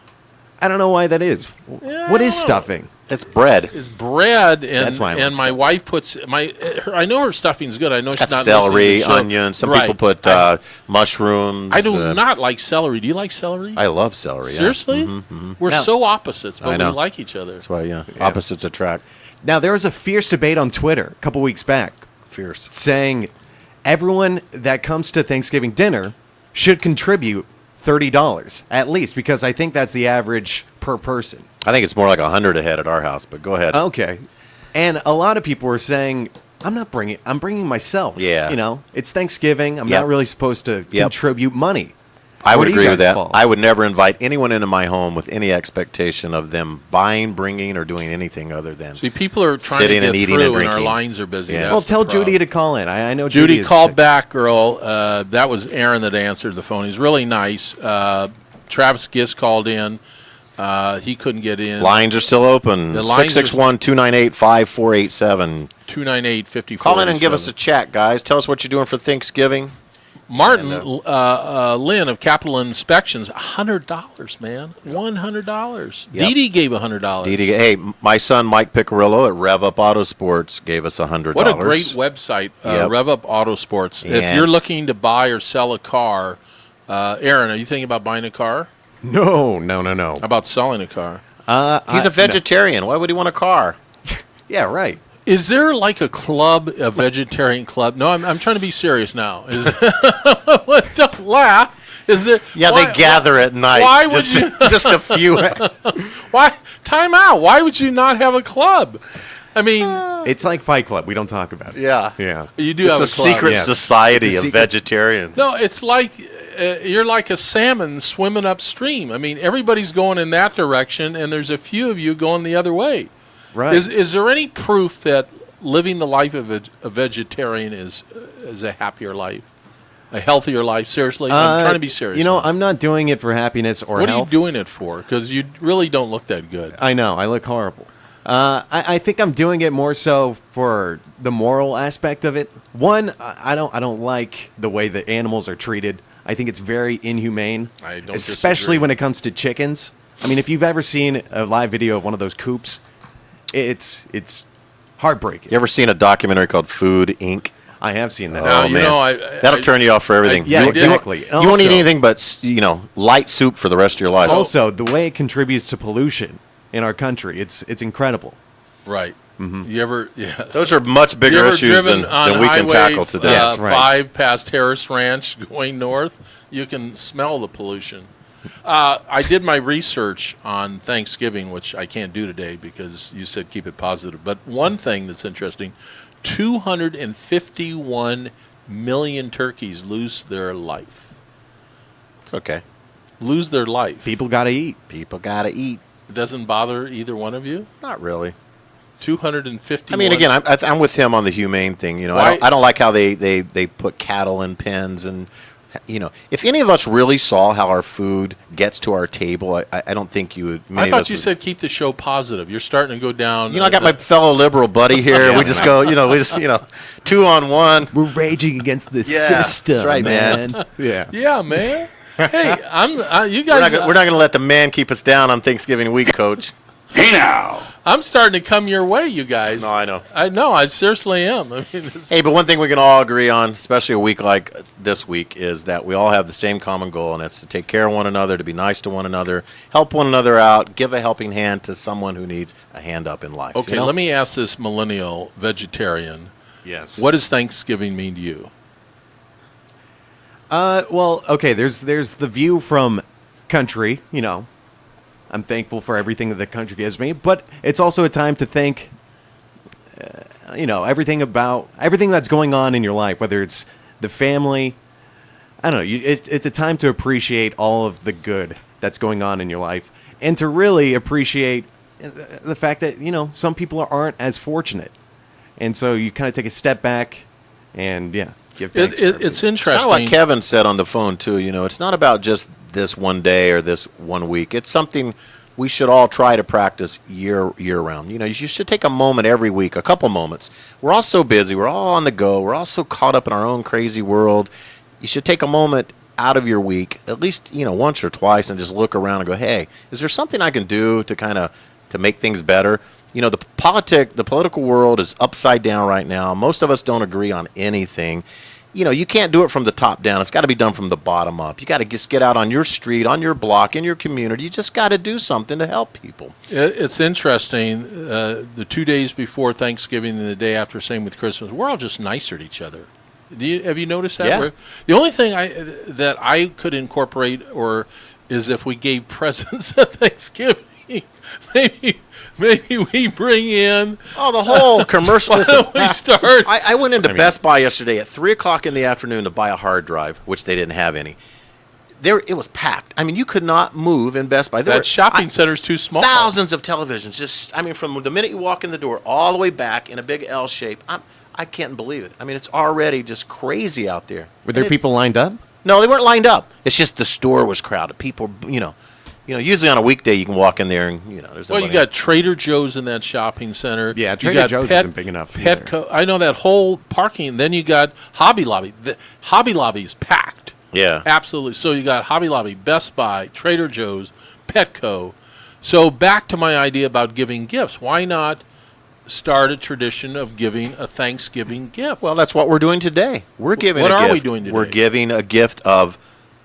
I don't know why that is. Yeah, What I is don't know. stuffing? It's bread. It's bread, and That's why I love and my stuffing. wife puts I know her stuffing's good. I know It's she's got not celery, listening to the show. onion. Some Right. people put mushrooms. I do not like celery. Do you like celery? I love celery. Yeah. Seriously? We're Now- so opposites, I but we know. like each other. That's why, yeah. Opposites attract. Now there was a fierce debate on Twitter a couple weeks back Fierce. saying everyone that comes to Thanksgiving dinner should contribute $30 at least, because I think that's the average per person. I think it's more like 100 a head at our house, but go ahead. Okay. And a lot of people were saying, I'm bringing myself. Yeah. You know, it's Thanksgiving. I'm Yep. not really supposed to Yep. contribute money. I Where would do you agree with guys that. fall? I would never invite anyone into my home with any expectation of them buying, bringing, or doing anything other than See, people are trying sitting to and get eating through, and and our drinking. lines are busy. Yeah. That's Well, the tell problem. Judy to call in. I know Judy is called sick. back, girl. That was Aaron that answered the phone. He's really nice. Travis Gist called in. He couldn't get in. Lines are still open. The lines are 661-298-5487. 298-5487. Call in and give us a chat, guys. Tell us what you're doing for Thanksgiving. Martin Lynn of Capital Inspections, $100, man. $100. Yep. Dee Dee gave $100. Hey, my son Mike Piccirillo at Rev Up Autosports gave us $100. What a great website, Yep. Rev Up Autosports. If And- you're looking to buy or sell a car, Aaron, are you thinking about buying a car? No. How about selling a car? He's a vegetarian. Why would he want a car? Yeah, right. Is there like a club, a vegetarian club? No, I'm trying to be serious now. Don't laugh. Is there? Yeah, why- they gather at night. Why would just, you? just a few. Why? Time out. Why would you not have a club? I mean, It's like Fight Club. We don't talk about it. Yeah. Yeah. you do It's have a a club. secret Yes. society It's a of secret- vegetarians. No, it's like you're like a salmon swimming upstream. I mean, everybody's going in that direction, and there's a few of you going the other way. Right. Is there any proof that living the life of a vegetarian is a happier life, a healthier life? Seriously, I'm trying to be serious. You know, now. I'm not doing it for happiness or What health. are you doing it for? Because you really don't look that good. I know. I look horrible. I think I'm doing it more so for the moral aspect of it. One, I don't like the way the animals are treated. I think it's very inhumane. I don't especially disagree. when it comes to chickens. I mean, if you've ever seen a live video of one of those coops, it's heartbreaking. You ever seen a documentary called Food Inc.? I have seen that. Now, Oh, you man. know, That'll turn you off for everything. yeah, You- exactly. You won't eat Also- anything but light soup for the rest of your life. Also, the way it contributes to pollution in our country, it's incredible. Right. You ever? Yeah. Those are much You bigger ever issues driven than on we can Highway, tackle today. Yes, right. 5 past Harris Ranch going north? You can smell the pollution. I did my research on Thanksgiving, which I can't do today because you said keep it positive. But one thing that's interesting, 251 million turkeys lose their life. It's okay. Lose their life. People got to eat. People got to eat. It doesn't bother either one of you? Not really. 251. I mean, again, I'm with him on the humane thing. You know, Why- I don't like how they put cattle in pens, and you know, if any of us really saw how our food gets to our table, I don't think you would. I thought you said keep the show positive. You're starting to go down. You know, I got my fellow liberal buddy here. We just go, we just 2 on 1. We're raging against the Yeah, system, that's right, man. Yeah. Yeah, man. Hey, you guys. We're not going to let the man keep us down on Thanksgiving week, Coach. Hey now. I'm starting to come your way, you guys. No, I know. I know. I seriously am. I mean, Hey, but one thing we can all agree on, especially a week like this week, is that we all have the same common goal, and that's to take care of one another, to be nice to one another, help one another out, give a helping hand to someone who needs a hand up in life. okay, let me ask this millennial vegetarian. Yes. What does Thanksgiving mean to you? Well, okay, there's the view from country, I'm thankful for everything that the country gives me, but it's also a time to thank, everything that's going on in your life, whether it's the family. I don't know. It's a time to appreciate all of the good that's going on in your life, and to really appreciate the fact that some people aren't as fortunate, and so you kind of take a step back, and give thanks. for everything. It's interesting. Kind of like Kevin said on the phone, too. It's not about just this one day or this one week. It's something we should all try to practice year round. You should take a moment every week, a couple moments. We're all so busy. We're all on the go. We're all so caught up in our own crazy world. You should take a moment out of your week, at least, once or twice, and just look around and go, hey, is there something I can do to to make things better? The political world is upside down right now. Most of us don't agree on anything. You can't do it from the top down. It's got to be done from the bottom up. You got to just get out on your street, on your block, in your community. You just got to do something to help people. It's interesting. The 2 days before Thanksgiving and the day after, same with Christmas, we're all just nicer to each other. Have you noticed that? Yeah. The only thing that I could incorporate is if we gave presents at Thanksgiving. maybe we bring in. Oh, the whole commercial. Why don't we start? I went into Best Buy yesterday at 3:00 in the afternoon to buy a hard drive, which they didn't have any. It was packed. I mean, you could not move in Best Buy. That shopping center's too small. Thousands of televisions. From the minute you walk in the door all the way back in a big L shape. I can't believe it. I mean, it's already just crazy out there. Were there people lined up? No, they weren't lined up. It's just the store was crowded. People, usually on a weekday you can walk in there and there's. Well, you got Trader Joe's in that shopping center. Yeah, Trader Joe's isn't big enough. Petco. I know that whole parking. Then you got Hobby Lobby. Hobby Lobby is packed. Yeah, absolutely. So you got Hobby Lobby, Best Buy, Trader Joe's, Petco. So back to my idea about giving gifts. Why not start a tradition of giving a Thanksgiving gift? Well, that's what we're doing today. We're giving. What a are gift. we doing today? We're giving a gift of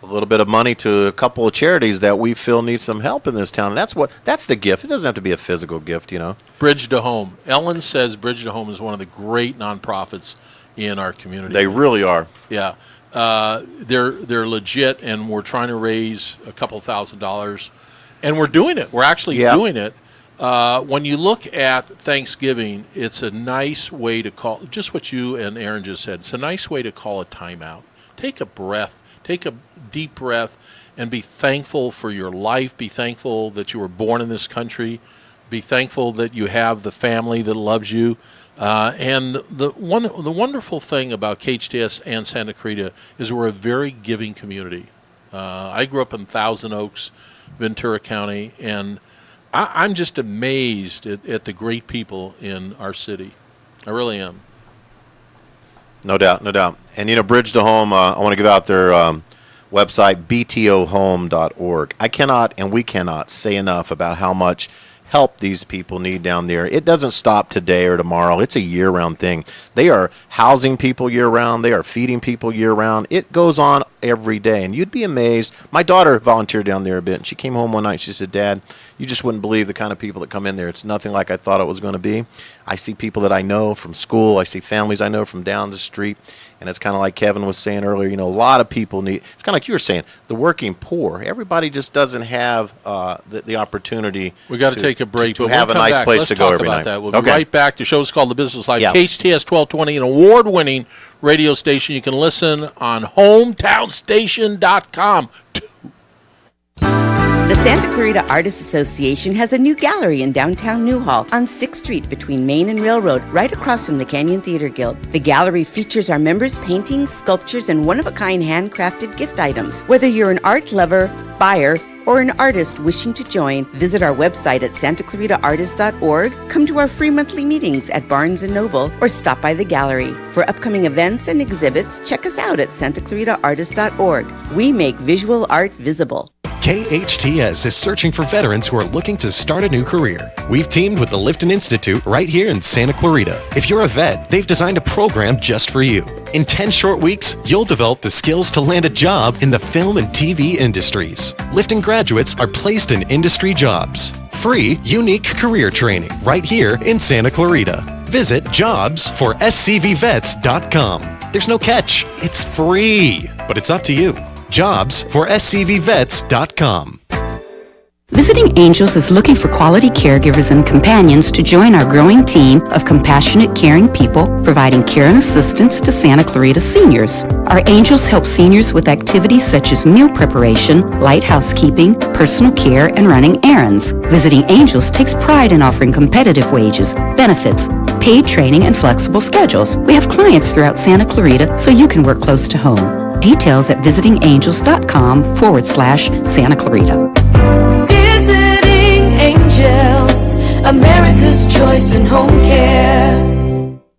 a little bit of money to a couple of charities that we feel need some help in this town. And that's the gift. It doesn't have to be a physical gift, Bridge to Home. Ellen says Bridge to Home is one of the great nonprofits in our community. They really are. Yeah. They're legit, and we're trying to raise a couple $1,000, and we're doing it. We're actually doing it. When you look at Thanksgiving, it's a nice way to call, just what you and Aaron just said, it's a nice way to call a timeout. Take a breath, take a deep breath, and be thankful for your life. Be thankful that you were born in this country. Be thankful that you have the family that loves you. And the wonderful thing about KHTS and Santa Clarita is we're a very giving community. I grew up in Thousand Oaks, Ventura County, and I'm just amazed at the great people in our city. I really am. No doubt, no doubt. And, Bridge to Home, I want to give out their website, btohome.org. I cannot and we cannot say enough about how much help these people need down there. It doesn't stop today or tomorrow. It's a year-round thing. They are housing people year-round. They are feeding people year-round. It goes on every day, and you'd be amazed. My daughter volunteered down there a bit, and she came home one night. She said, Dad, you just wouldn't believe the kind of people that come in there. It's nothing like I thought it was going to be. I see people that I know from school. I see families I know from down the street, and it's kind of like Kevin was saying earlier, a lot of people need, it's kind of like you were saying, the working poor. Everybody just doesn't have the opportunity. We got to take a break, to but have we'll a nice back. place Let's to go talk every about night. that. We'll be right back. The show's called The Business Life. Yeah. KHTS 1220, an award-winning radio station. You can listen on hometownstation.com. The Santa Clarita Artists Association has a new gallery in downtown Newhall on 6th Street between Main and Railroad, right across from the Canyon Theater Guild. The gallery features our members' paintings, sculptures, and one-of-a-kind handcrafted gift items. Whether you're an art lover, buyer, or an artist wishing to join, visit our website at santaclaritaartist.org, come to our free monthly meetings at Barnes & Noble, or stop by the gallery. For upcoming events and exhibits, check us out at santaclaritaartist.org. We make visual art visible. KHTS is searching for veterans who are looking to start a new career. We've teamed with the Lifton Institute right here in Santa Clarita. If you're a vet, they've designed a program just for you. In 10 short weeks, you'll develop the skills to land a job in the film and TV industries. Lifton graduates are placed in industry jobs. Free, unique career training right here in Santa Clarita. Visit jobsforscvvets.com. There's no catch. It's free, but it's up to you. jobsforscvvets.com. Visiting Angels is looking for quality caregivers and companions to join our growing team of compassionate, caring people providing care and assistance to Santa Clarita seniors. Our Angels help seniors with activities such as meal preparation, light housekeeping, personal care, and running errands. Visiting Angels takes pride in offering competitive wages, benefits, paid training, and flexible schedules. We have clients throughout Santa Clarita, so you can work close to home. Details at visitingangels.com/Santa Clarita. Visiting Angels, America's choice in home care.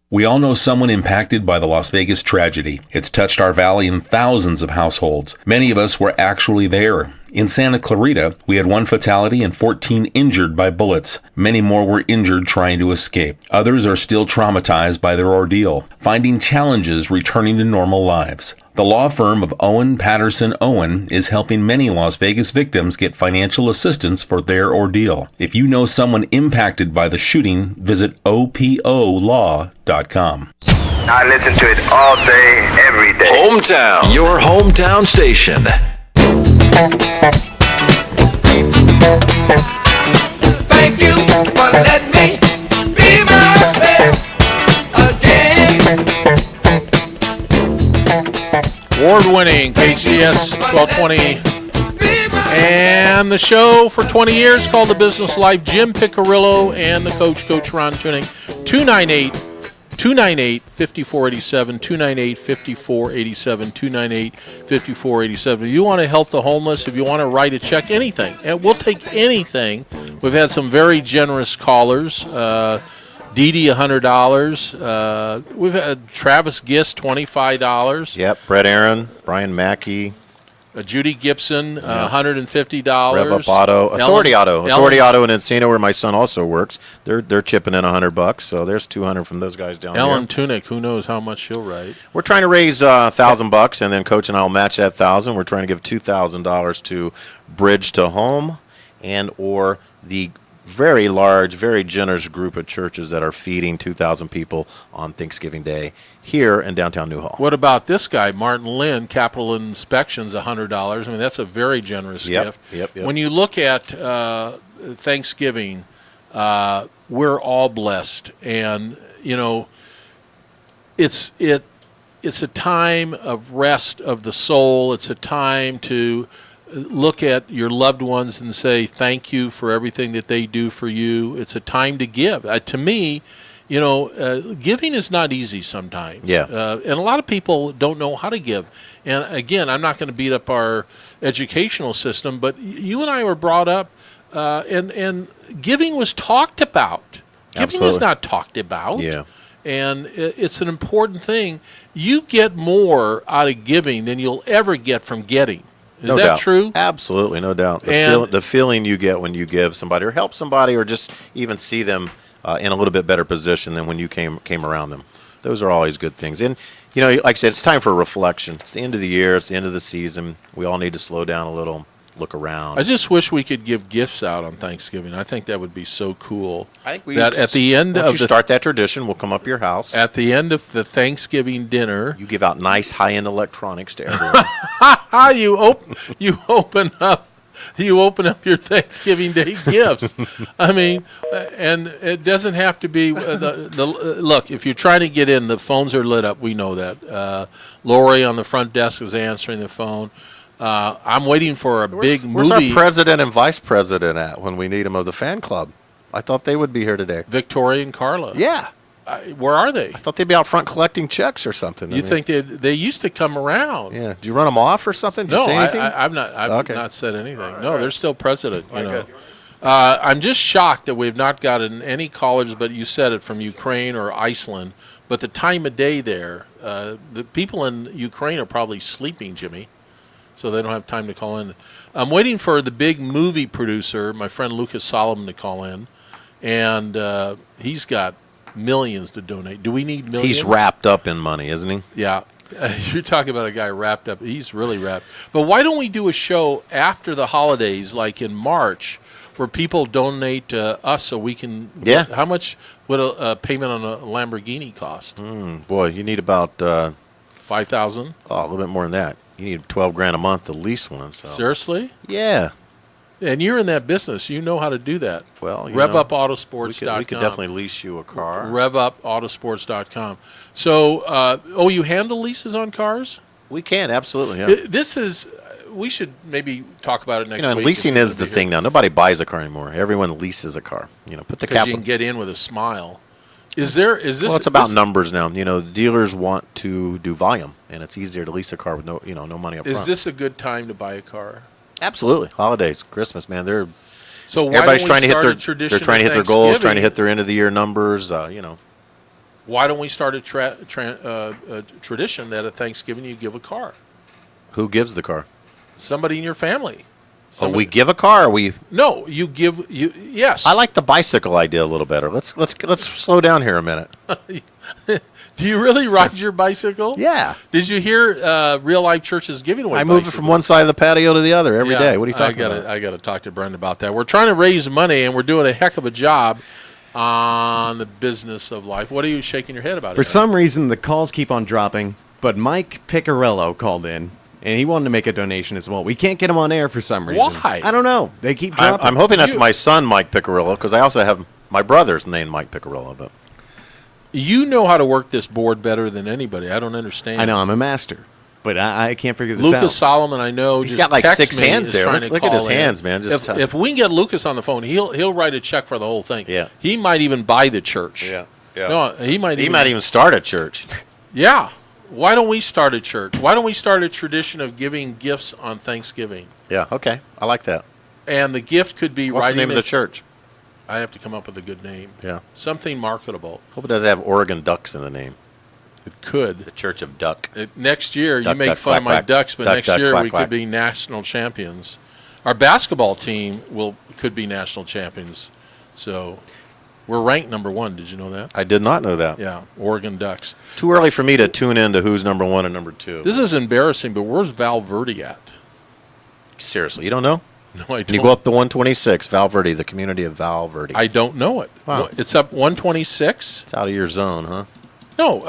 We all know someone impacted by the Las Vegas tragedy. It's touched our valley and thousands of households. Many of us were actually there. In Santa Clarita, we had 1 fatality and 14 injured by bullets. Many more were injured trying to escape. Others are still traumatized by their ordeal, finding challenges returning to normal lives. The law firm of Owen Patterson Owen is helping many Las Vegas victims get financial assistance for their ordeal. If you know someone impacted by the shooting, visit opolaw.com. I listen to it all day, every day. Hometown, your hometown station. Award-winning KHTS 1220. And the show for 20 years called The Business Life. Jim Piccirillo and the Coach Ron Tunick. 298-5487, 298-5487, 298-5487. If you want to help the homeless, if you want to write a check, anything, and we'll take anything. We've had some very generous callers. Dee Dee, $100. We've had Travis Gist, $25. Yep, Brett Aaron, Brian Mackey. Judy Gibson, $150. Rev Up Auto, Authority Auto in Encino, where my son also works. They're chipping in $100, so there's $200 from those guys down Ellen there. Tunick, who knows how much she'll write. We're trying to raise $1,000, and then Coach and I will match that $1,000. We're trying to give $2,000 to Bridge to Home, and or the very large, very generous group of churches that are feeding 2,000 people on Thanksgiving Day here in downtown Newhall. What about this guy, Martin Lynn, Capital Inspections, $100? I mean, that's a very generous gift. Yep. When you look at Thanksgiving, we're all blessed, and you know, it's a time of rest of the soul. It's a time to look at your loved ones and say thank you for everything that they do for you. It's a time to give. To me, you know, giving is not easy sometimes. Yeah. And a lot of people don't know how to give. And again, I'm not going to beat up our educational system, but you and I were brought up, and giving was talked about. Giving is Absolutely. not talked about. Yeah. And it's an important thing. You get more out of giving than you'll ever get from getting. Is No that doubt. true? Absolutely, no doubt. The feeling you get when you give somebody or help somebody or just even see them in a little bit better position than when you came around them. Those are always good things. And, you know, like I said, it's time for reflection. It's the end of the year. It's the end of the season. We all need to slow down a little, look around. I just wish we could give gifts out on Thanksgiving. I think that would be so cool. I think we that at the end once of you start that tradition, we'll come up to your house. At the end of the Thanksgiving dinner, you give out nice high-end electronics to everyone. you open up your Thanksgiving Day gifts. I mean, and it doesn't have to be look. If you're trying to get in, the phones are lit up. We know that. Lori on the front desk is answering the phone. I'm waiting for a big movie. Where's our president and vice president at when we need them of the fan club? I thought they would be here today. Victoria and Carla. Yeah. Where are they? I thought they'd be out front collecting checks or something. You think they used to come around? Yeah. Did you run them off or something? Did you say anything? I've not said anything. No, they're still president. You know. Good. I'm just shocked that we've not gotten any callers, but you said it, from Ukraine or Iceland. But the time of day there, the people in Ukraine are probably sleeping, Jimmy. So they don't have time to call in. I'm waiting for the big movie producer, my friend Lucas Solomon, to call in. And he's got millions to donate. Do we need millions? He's wrapped up in money, isn't he? Yeah. You're talking about a guy wrapped up. He's really wrapped. But why don't we do a show after the holidays, like in March, where people donate to us so we can... Yeah. How much would a payment on a Lamborghini cost? Boy, you need about... $5,000? Oh, a little bit more than that. You need $12,000 a month to lease one. So. Seriously? Yeah. And you're in that business. You know how to do that. Well, RevUpAutosports.com. We could definitely lease you a car. RevUpAutosports.com. So, you handle leases on cars? We can, absolutely. Yeah. This is... We should maybe talk about it next And week. leasing is the thing now. Nobody buys a car anymore. Everyone leases a car. Put the because capital. you can get in with a smile. Is this? Well, it's about numbers now. Dealers want to do volume, and it's easier to lease a car with no money up front. Is this a good time to buy a car? Absolutely. Holidays, Christmas, man. So why everybody's don't trying we to hit start their a tradition they're trying to of hit their goals, Thanksgiving? trying to hit their end of the year numbers. Why don't we start a tradition that at Thanksgiving you give a car? Who gives the car? Somebody in your family. We give a car. No, you give. Yes. I like the bicycle idea a little better. Let's slow down here a minute. Do you really ride your bicycle? Yeah. Did you hear Real Life Churches giving away? I move it from one side of the patio to the other every day. What are you talking about? I got to talk to Brenda about that. We're trying to raise money, and we're doing a heck of a job on the business of life. What are you shaking your head about? For some reason, the calls keep on dropping, but Mike Piccirillo called in, and he wanted to make a donation as well. We can't get him on air for some reason. Why? I don't know. They keep dropping. I'm hoping that's my son, Mike Piccirillo, because I also have my brother's name, Mike Piccirillo. But you know how to work this board better than anybody. I don't understand. I know. I'm a master. But I can't figure this Lucas out. Solomon, I know, He's just got like text 6 me, hands is there. trying to Look at his call in. hands, man. Just If we can get Lucas on the phone, he'll write a check for the whole thing. Yeah. He might even buy the church. Yeah. No, he might even start a church. Yeah. Why don't we start a church? Why don't we start a tradition of giving gifts on Thanksgiving? Yeah, okay. I like that. And the gift could be What's the writing name of the church? I have to come up with a good name. Yeah. Something marketable. Hope it doesn't have Oregon Ducks in the name. It could. The Church of Duck. Next year, Duck, you make duck, fun of quack, my quack. Ducks, but Duck, next duck, year quack, we quack. could be national champions. Our basketball team could be national champions. So we're ranked number 1. Did you know that? I did not know that. Yeah, Oregon Ducks. Too early for me to tune into who's number 1 and number 2. This is embarrassing, but where's Val Verde at? Seriously, you don't know? No, I don't. You go up to 126, Val Verde, the community of Val Verde. I don't know it. Wow. It's up 126. It's out of your zone, huh? No,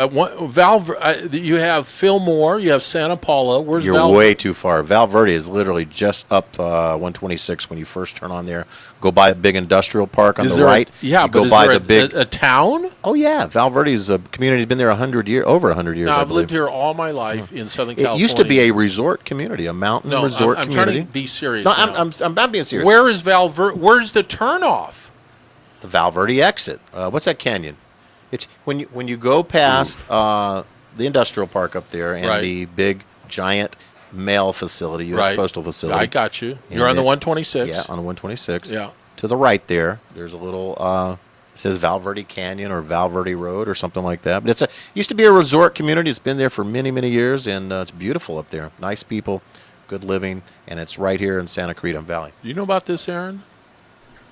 you have Fillmore, you have Santa Paula. Where's You're Val? way too far. Val Verde is literally just up 126 when you first turn on there. Go by a big industrial park on Is the there right. Yeah, you but go is by there the big. a town? Oh yeah, Val Verde's a community has been there over 100 years. No, I I've lived believe. here all my life in Southern It California. used to be a resort community, a mountain No, resort I'm community. trying to be serious. No, now. I'm not being serious. Where is Val Verde? Where's the turnoff? The Val Verde exit. What's that canyon? It's when you go past the industrial park up there and Right. the big giant mail facility, U.S. Right. Postal facility. I got you. And You're on the then- 126. Yeah, on the 126. Yeah. To the right there, there's a little. It says Val Verde Canyon or Val Verde Road or something like that. But used to be a resort community. It's been there for many, many years, and it's beautiful up there. Nice people, good living, and it's right here in Santa Clarita Valley. Do you know about this, Aaron?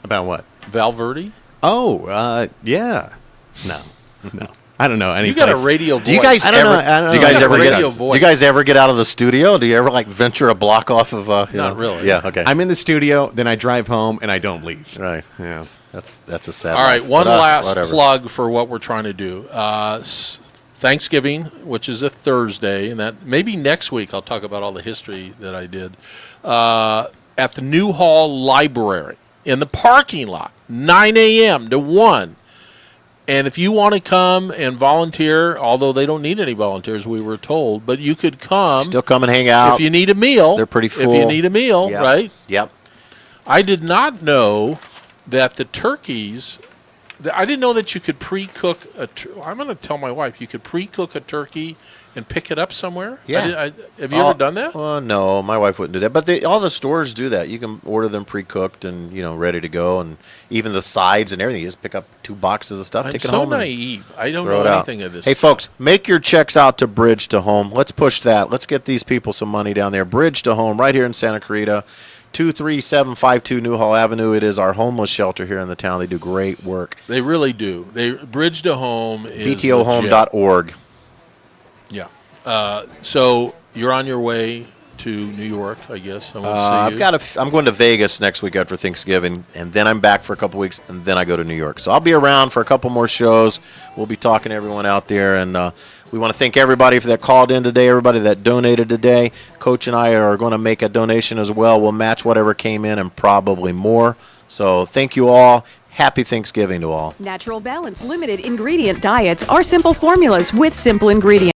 About what? Val Verde? Oh, yeah. No. I don't know any You got a place. radio voice. Do you guys I don't ever? know. I don't do you know. guys I got ever a get? radio Do voice. you guys ever get out of the studio? Do you ever like venture a block off of? Not really. Yeah. Okay. I'm in the studio, then I drive home, and I don't leave. Right. Yeah. That's a sad. All right, life. one But, last whatever. plug for what we're trying to do. Thanksgiving, which is a Thursday, and that maybe next week I'll talk about all the history that I did at the Newhall Library in the parking lot, 9 a.m. to 1. And if you want to come and volunteer, although they don't need any volunteers, we were told, but you could come. Still come and hang out. If you need a meal. They're pretty full. If you need a meal, Yep. right? Yep. I did not know that the turkeys. I didn't know that you could pre-cook I'm going to tell my wife you could pre-cook a turkey and pick it up somewhere. Yeah. Have you ever done that? No, my wife wouldn't do that. But all the stores do that. You can order them pre-cooked and ready to go, and even the sides and everything. You just pick up 2 boxes of stuff, I'm take it so home. naive. I don't throw know it out. anything of this. Hey, folks, make your checks out to Bridge to Home. Let's push that. Let's get these people some money down there. Bridge to Home, right here in Santa Clarita. 23752 Newhall Avenue. It is our homeless shelter here in the town. They do great work. They really do. Bridge to Home is BTOhome.org. Yeah. So you're on your way to New York, I guess. I want to see you. I'm going to Vegas next week after Thanksgiving, and then I'm back for a couple weeks, and then I go to New York. So I'll be around for a couple more shows. We'll be talking to everyone out there, and we want to thank everybody that called in today, everybody that donated today. Coach and I are going to make a donation as well. We'll match whatever came in and probably more. So thank you all. Happy Thanksgiving to all. Natural Balance limited ingredient diets are simple formulas with simple ingredients.